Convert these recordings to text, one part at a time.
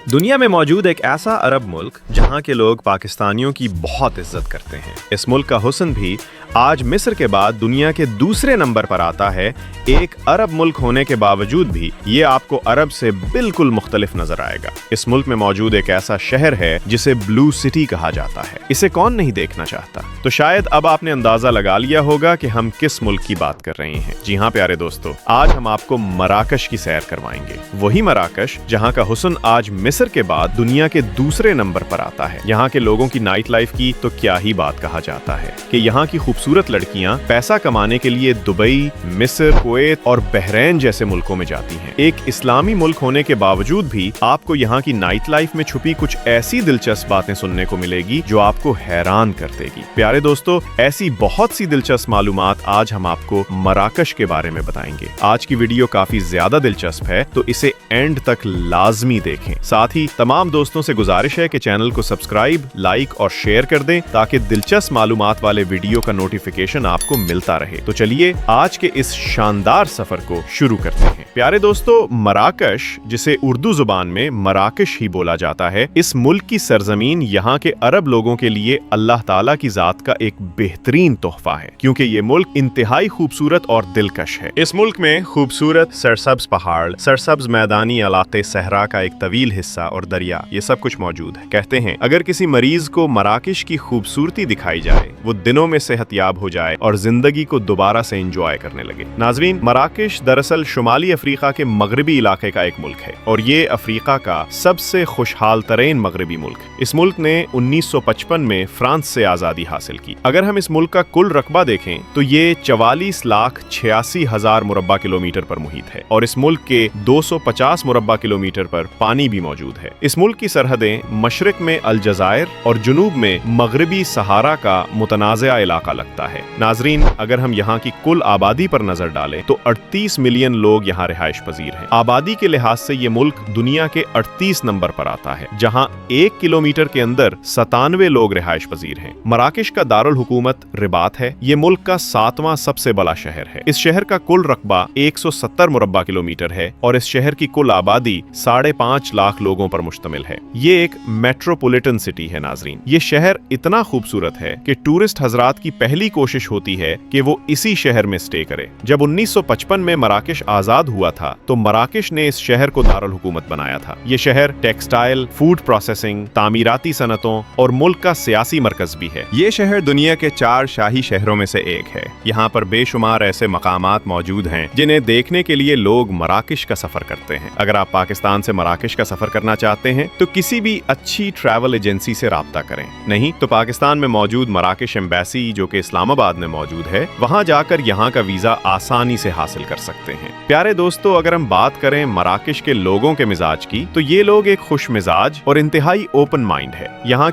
दुनिया में मौजूद एक ऐसा अरब मुल्क जहां के लोग पाकिस्तानियों की बहुत इज्जत करते हैं। इस मुल्क का हुस्न भी आज मिस्र के बाद दुनिया के दूसरे नंबर पर आता है। एक अरब मुल्क होने के बावजूद भी ये आपको अरब से बिल्कुल मुख्तलिफ नजर आएगा। इस मुल्क में मौजूद एक ऐसा शहर है जिसे ब्लू सिटी कहा जाता है। इसे कौन नहीं देखना चाहता? तो शायद अब आपने अंदाजा लगा लिया होगा कि हम किस मुल्क की बात कर रहे हैं। जी हाँ प्यारे दोस्तों, आज हम आपको मराकश की सैर करवाएंगे। वही मराकश जहाँ का हुस्न आज मिस्र के बाद दुनिया के दूसरे नंबर पर आता है। यहाँ के लोगों की नाइट लाइफ की तो क्या ही बात कहा जाता है कि यहाँ की खूबसूरत लड़कियां पैसा कमाने के लिए दुबई, मिस्र, कुवैत और बहरीन जैसे मुल्कों में जाती हैं। एक इस्लामी मुल्क होने के बावजूद भी आपको यहाँ की नाइट लाइफ में छुपी कुछ ऐसी दिलचस्प बातें सुनने को मिलेगी जो आपको हैरान कर देगी। प्यारे दोस्तों, ऐसी बहुत सी दिलचस्प मालूमात आज हम आपको मराकश के बारे में बताएंगे। आज की वीडियो काफी ज्यादा दिलचस्प है तो इसे एंड तक लाजमी देखें। साथ ही तमाम दोस्तों से गुजारिश है कि चैनल को सब्सक्राइब, लाइक और शेयर कर दें ताकि दिलचस्प मालूमात वाले वीडियो का नोटिफिकेशन आपको मिलता रहे। तो चलिए आज के इस शानदार सफर को शुरू करते हैं। प्यारे दोस्तों, मराकश, जिसे उर्दू जुबान में मराकश ही बोला जाता है, इस मुल्क की सरजमीन यहाँ के अरब लोगों के लिए अल्लाह ताला की जात का एक बेहतरीन तोहफा है, क्योंकि ये मुल्क इंतहाई खूबसूरत और दिलकश है। इस मुल्क में खूबसूरत सरसब्ज पहाड़, सरसब्ज मैदानी इलाके, सहरा का एक तवील हिस्सा और दरिया, ये सब कुछ मौजूद है। कहते हैं अगर किसी मरीज को मराकश की खूबसूरती दिखाई जाए, वो दिनों में सेहतयाब हो जाए और जिंदगी को दोबारा से एंजॉय करने लगे। नाज़रीन, मराकश दरअसल शुमाली अफ्रीका के मगरबी इलाके का एक मुल्क है और ये अफ्रीका का सबसे खुशहाल तरीन मगरबी मुल्क है। इस मुल्क ने 1955 में फ्रांस से आजादी हासिल की। अगर हम इस मुल्क का कुल रकबा देखें तो ये 44,86,000 मुरब्बा किलोमीटर पर मुहित है और इस मुल्क के 250 मुरब्बा किलोमीटर पर पानी भी मौजूद है। इस मुल्क की सरहदें मशरिक में अलजायर और जुनूब में मगरबी सहारा का मुतनाज़ा इलाका लगता है। नाजरीन, अगर हम यहाँ की कुल आबादी पर नजर डालें तो 38 मिलियन लोग यहाँ रिहाइश पजीर हैं। आबादी के लिहाज से ये मुल्क दुनिया के 38 नंबर पर आता है, जहाँ 1 किलोमीटर के अंदर 97 लोग रिहाइश पजीर हैं। मराकश का दारुल हुकूमत रिबात है। ये मुल्क का 7वां सबसे बड़ा शहर है। इस शहर का कुल रकबा 170 मुरब्बा किलोमीटर है और इस शहर की कुल आबादी 5.5 लाख लोगों पर मुश्तमिल है। ये एक मेट्रोपॉलिटन सिटी है। नाजरीन, ये शहर इतना खूबसूरत है कि टूरिस्ट हजरात की पहली कोशिश होती है कि वो इसी शहर में स्टे करे। जब 1955 में मराकश आजाद हुआ था तो मराकश ने इस शहर को दारुल हुकूमत बनाया था। ये शहर टेक्सटाइल, फूड प्रोसेसिंग, तामीराती सनतों और मुल्क का सियासी मरकज भी है। ये शहर दुनिया के 4 शाही शहरों में से एक है। यहाँ पर बेशुमार ऐसे मकामात मौजूद हैं जिन्हें देखने के लिए लोग मराकश का सफर करते हैं। अगर आप पाकिस्तान से मराकश का सफर करना चाहते हैं तो किसी भी अच्छी ट्रैवल एजेंसी से राब्ता करें। नहीं तो पाकिस्तान में मौजूद मराकश एम्बेसी, जो कि इस्लामाबाद में मौजूद है, वहां जाकर यहाँ का वीजा आसानी से हासिल कर सकते हैं। प्यारे दोस्तों, अगर हम बात करें मराकश के लोगों के मिजाज की तो ये लोग एक खुश मिजाज और इंतहाई ओपन माइंड है। यहाँ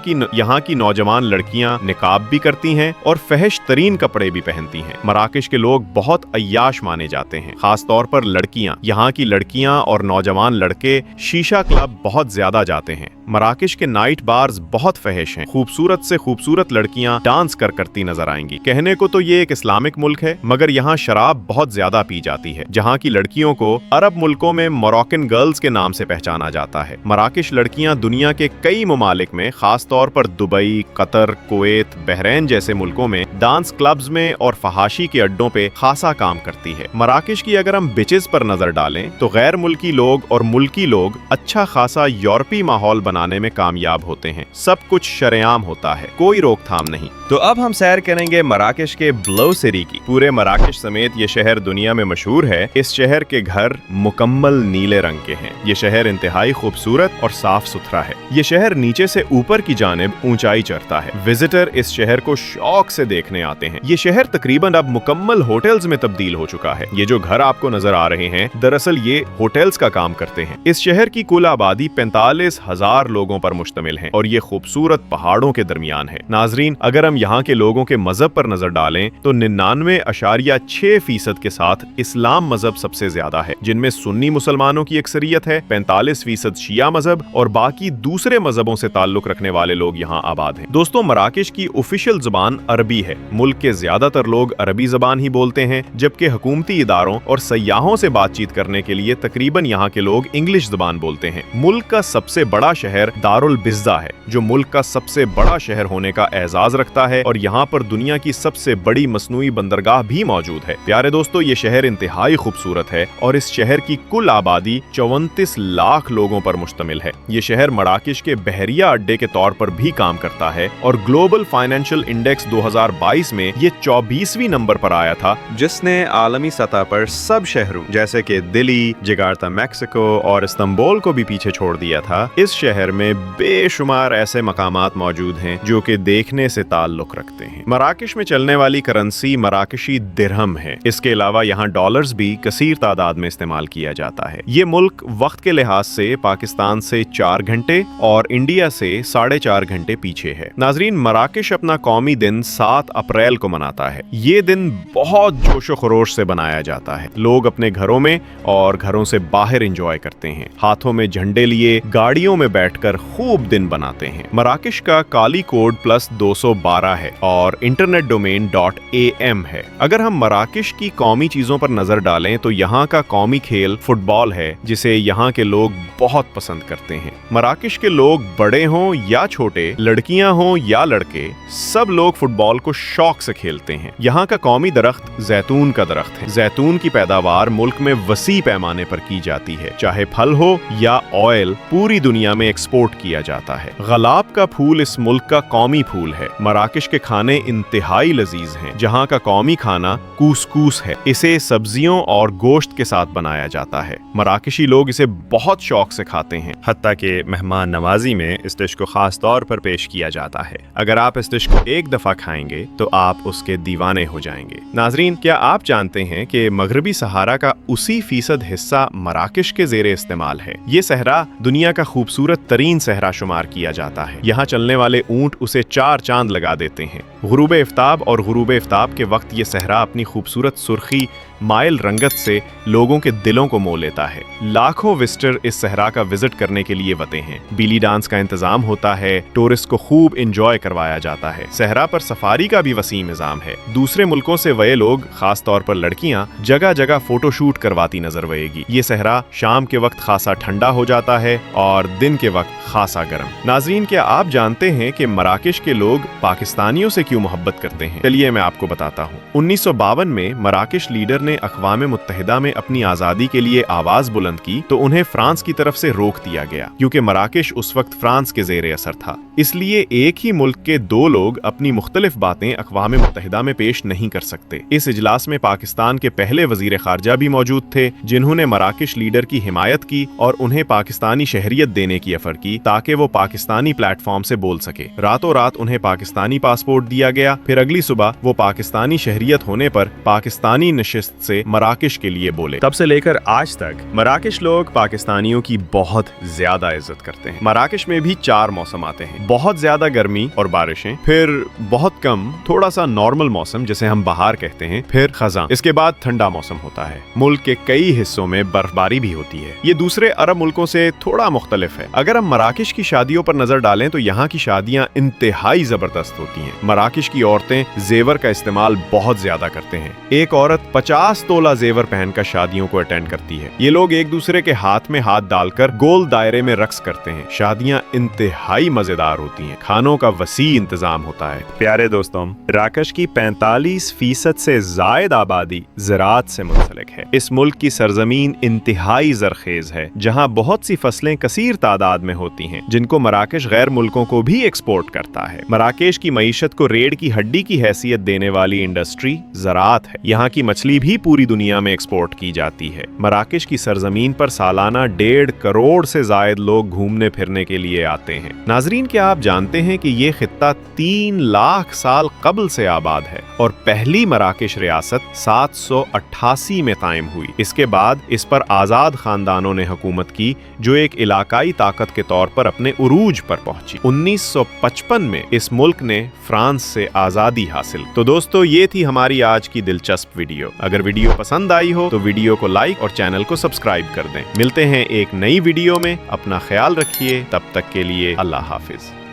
की नौजवान लड़कियां निकाब भी करती हैं और फहश तरीन कपड़े भी पहनती हैं। मराकश के लोग बहुत अय्याश माने जाते हैं, खास तौर पर लड़कियां। यहाँ की लड़कियां और नौजवान लड़के शीशा क्लब बहुत ज्यादा जाते हैं। मराकश के नाइट बार्स बहुत फहश हैं। खूबसूरत से खूबसूरत लड़कियां डांस करती नजर आएंगी। कहने को तो ये एक इस्लामिक मुल्क है, मगर यहाँ शराब बहुत ज्यादा पी जाती है। जहाँ की लड़कियों को अरब मुल्कों में मोरक्कन गर्ल्स के नाम से पहचाना जाता है। मराकश लड़कियां दुनिया के कई ममालिक में, खास तौर पर दुबई, कतर, कुवैत, बहरीन जैसे मुल्कों में डांस क्लब्स में और फहाशी के अड्डों पे खासा काम करती है। मराकश की अगर हम बिचेस पर नजर डालें तो गैर मुल्की लोग और मुल्की लोग अच्छा खासा यूरोपी माहौल बनाने में कामयाब होते हैं। सब कुछ शरेआम होता है, कोई रोकथाम नहीं। तो अब हम सैर करेंगे मराकश के ब्लू सिटी की। पूरे मराकश समेत ये शहर दुनिया में मशहूर है। इस शहर के घर मुकम्मल नीले रंग के हैं। ये शहर इंतहाई खूबसूरत और साफ सुथरा है। ये शहर नीचे से ऊपर की जानिब ऊंचाई चढ़ता है। विजिटर इस शहर को शौक से देखने आते हैं। ये शहर तकरीबन अब मुकम्मल होटल्स में तब्दील हो चुका है। ये जो घर आपको नजर आ रहे हैं, दरअसल ये होटल्स का काम करते हैं। इस शहर की कुल आबादी 45,000 लोगों पर मुश्तमिल है और ये खूबसूरत पहाड़ों के दरमियान है। नाजरीन, अगर हम यहाँ के लोगों के मजहब पर नजर डालें तो 99.6% के साथ इस्लाम मजहब सबसे ज्यादा है, जिनमें सुन्नी मुसलमानों की अक्सरियत है, 45% शिया मजहब और बाकी दूसरे मजहबों से ताल्लुक रखने वाले लोग यहाँ आबाद हैं। दोस्तों, मराकश की ऑफिशियल जुबान अरबी है। मुल्क के ज्यादातर लोग अरबी जबान ही बोलते हैं, जबकि हुकूमती इदारों और सयाहों से बातचीत करने के लिए तकरीबन यहाँ के लोग इंग्लिश जबान बोलते हैं। ملک کا سب سے بڑا شہر دارالبزا ہے جو ملک کا سب سے بڑا شہر ہونے کا اعزاز رکھتا ہے اور یہاں پر دنیا کی سب سے بڑی مصنوعی بندرگاہ بھی موجود ہے۔ پیارے دوستو، یہ شہر انتہائی خوبصورت ہے اور اس شہر کی کل آبادی 34 لاکھ لوگوں پر مشتمل ہے۔ یہ شہر مراکش کے بحریہ اڈے کے طور پر بھی کام کرتا ہے اور گلوبل فائنینشل انڈیکس 2022 میں یہ 24ویں نمبر پر آیا تھا، جس نے عالمی سطح پر سب شہروں جیسے کہ دلی، جکارتا میکسیکو اور استنبول کو بھی پیچھے چھوڑ دیا تھا۔ اس شہر میں بے شمار ایسے مقامات موجود ہیں جو کہ دیکھنے سے تعلق رکھتے ہیں۔ مراکش میں چلنے والی کرنسی مراکشی درہم ہے۔ اس کے علاوہ یہاں ڈالرز بھی کثیر تعداد میں استعمال کیا جاتا ہے۔ یہ ملک وقت کے لحاظ سے پاکستان سے 4 گھنٹے اور انڈیا سے 4.5 گھنٹے پیچھے ہے۔ ناظرین، مراکش اپنا قومی دن 7 اپریل کو مناتا ہے۔ یہ دن بہت جوش و خروش سے بنایا جاتا ہے۔ لوگ اپنے گھروں میں اور گھروں سے باہر انجوائے کرتے ہیں، ہاتھوں میں جھنڈے لیے گاڑیوں میں بیٹھ کر خوب دن بناتے ہیں۔ مراکش کا کالی کوڈ +212 ہے اور انٹرنیٹ ڈومین .am ہے۔ اگر ہم مراکش کی قومی چیزوں پر نظر ڈالیں تو یہاں کا قومی کھیل فٹ بال ہے، جسے یہاں کے لوگ بہت پسند کرتے ہیں۔ مراکش کے لوگ بڑے ہوں یا چھوٹے، لڑکیاں ہوں یا لڑکے، سب لوگ فٹ بال کو شوق سے کھیلتے ہیں۔ یہاں کا قومی درخت زیتون کا درخت ہے۔ زیتون کی پیداوار ملک میں وسیع پیمانے پر کی جاتی ہے، چاہے پھل ہو یا آئل پوری دنیا میں ایکسپورٹ کیا جاتا ہے۔ غلاب کا پھول اس ملک کا قومی پھول ہے۔ مراکش کے کھانے انتہائی لذیذ ہیں۔ جہاں کا قومی کھانا کوسکوس ہے۔ اسے سبزیوں اور گوشت کے ساتھ بنایا جاتا ہے۔ مراکشی لوگ اسے بہت شوق سے کھاتے ہیں، حتیٰ کہ مہمان نوازی میں اس ڈش کو خاص طور پر پیش کیا جاتا ہے۔ اگر آپ اس ڈش کو ایک دفعہ کھائیں گے تو آپ اس کے دیوانے ہو جائیں گے۔ ناظرین، کیا آپ جانتے ہیں کہ مغربی صحارا کا 80% حصہ مراکش کے زیر استعمال ہے؟ یہ صحرا دنیا کا خوبصورت ترین صحرا شمار کیا جاتا ہے۔ یہاں چلنے والے اونٹ اسے 4 چاند لگا دیتے ہیں۔ غروب آفتاب اور غروب آفتاب کے وقت یہ صحرا اپنی خوبصورت سرخی مائل رنگت سے لوگوں کے دلوں کو مو لیتا ہے۔ لاکھوں وزٹر اس صحرا کا وزٹ کرنے کے لیے وتے ہیں۔ بیلی ڈانس کا انتظام ہوتا ہے، ٹورسٹ کو خوب انجوائے کروایا جاتا ہے۔ صحرا پر سفاری کا بھی وسیع نظام ہے۔ دوسرے ملکوں سے وے لوگ، خاص طور پر لڑکیاں، جگہ جگہ فوٹو شوٹ کرواتی نظر وئے گی۔ یہ صحرا شام کے وقت خاصا ٹھنڈا ہو جاتا ہے اور دن کے وقت خاصا گرم۔ ناظرین، کیا آپ جانتے ہیں کہ مراکش کے لوگ پاکستانیوں سے کیوں محبت کرتے ہیں؟ چلیے میں آپ کو بتاتا ہوں۔ 1952 میں مراکش لیڈر نے اقوام متحدہ میں اپنی آزادی کے لیے آواز بلند کی تو انہیں فرانس کی طرف سے روک دیا گیا، کیونکہ مراکش اس وقت فرانس کے زیر اثر تھا۔ اس لیے ایک ہی ملک کے 2 لوگ اپنی مختلف باتیں اقوام متحدہ میں پیش نہیں کر سکتے۔ اس اجلاس میں پاکستان کے پہلے وزیر خارجہ بھی موجود تھے، جنہوں نے مراکش لیڈر کی حمایت کی اور انہیں پاکستانی شہریت دینے کی آفر کی تاکہ وہ پاکستانی پلیٹ فارم سے بول سکے۔ راتوں رات انہیں پاکستانی پاسپورٹ دیا گیا، پھر اگلی صبح وہ پاکستانی شہریت ہونے پر پاکستانی نشست سے مراکش کے لیے بولے۔ تب سے لے کر آج تک مراکش لوگ پاکستانیوں کی بہت زیادہ عزت کرتے ہیں۔ مراکش میں بھی 4 موسم آتے ہیں، بہت زیادہ گرمی اور بارشیں، پھر بہت کم تھوڑا سا نارمل موسم جسے ہم بہار کہتے ہیں، پھر خزاں، اس کے بعد ٹھنڈا موسم ہوتا ہے۔ ملک کے کئی حصوں میں برف باری بھی ہوتی ہے۔ یہ دوسرے عرب ملکوں سے تھوڑا مختلف ہے۔ اگر ہم مراکش کی شادیوں پر نظر ڈالیں تو یہاں کی شادیاں انتہائی زبردست ہوتی ہیں۔ مراکش کی عورتیں زیور کا استعمال بہت زیادہ کرتے ہیں۔ ایک عورت 50 تولہ زیور پہن کر شادیوں کو اٹینڈ کرتی ہے۔ یہ لوگ ایک دوسرے کے ہاتھ میں ہاتھ ڈال کر گول دائرے میں رقص کرتے ہیں۔ شادیاں انتہائی مزیدار ہوتی ہیں۔ کھانوں کا وسیع انتظام ہوتا ہے۔ پیارے دوستوں، مراکش کی 45% سے زائد آبادی زراعت سے منسلک ہے۔ اس ملک کی سرزمین انتہائی زرخیز ہے، جہاں بہت سی فصلیں کثیر تعداد میں ہوتی ہیں، جن کو مراکش غیر ملکوں کو بھی ایکسپورٹ کرتا ہے۔ مراکش کی معیشت کو ریڑھ کی ہڈی کی حیثیت دینے والی انڈسٹری زراعت ہے۔ یہاں کی مچھلی بھی پوری دنیا میں ایکسپورٹ کی جاتی ہے۔ مراکش کی سرزمین پر سالانہ 1.5 کروڑ سے زائد لوگ گھومنے پھرنے کے لیے آتے ہیں۔ ناظرین، کیا آپ جانتے ہیں کہ یہ خطہ 3 لاکھ سال قبل سے آباد ہے اور پہلی مراکش ریاست 788 میں قائم ہوئی۔ اس کے بعد اس پر آزاد خاندانوں نے حکومت کی جو ایک علاقائی طاقت کے طور پر اپنے عروج پر پہنچی۔ 1955 میں اس ملک نے فرانس سے آزادی حاصل۔ تو دوستو، یہ تھی ہماری آج کی دلچسپ ویڈیو۔ اگر ویڈیو پسند آئی ہو تو ویڈیو کو لائک اور چینل کو سبسکرائب کر دیں۔ ملتے ہیں ایک نئی ویڈیو میں، اپنا خیال رکھیے، تب تک کے لیے اللہ حافظ۔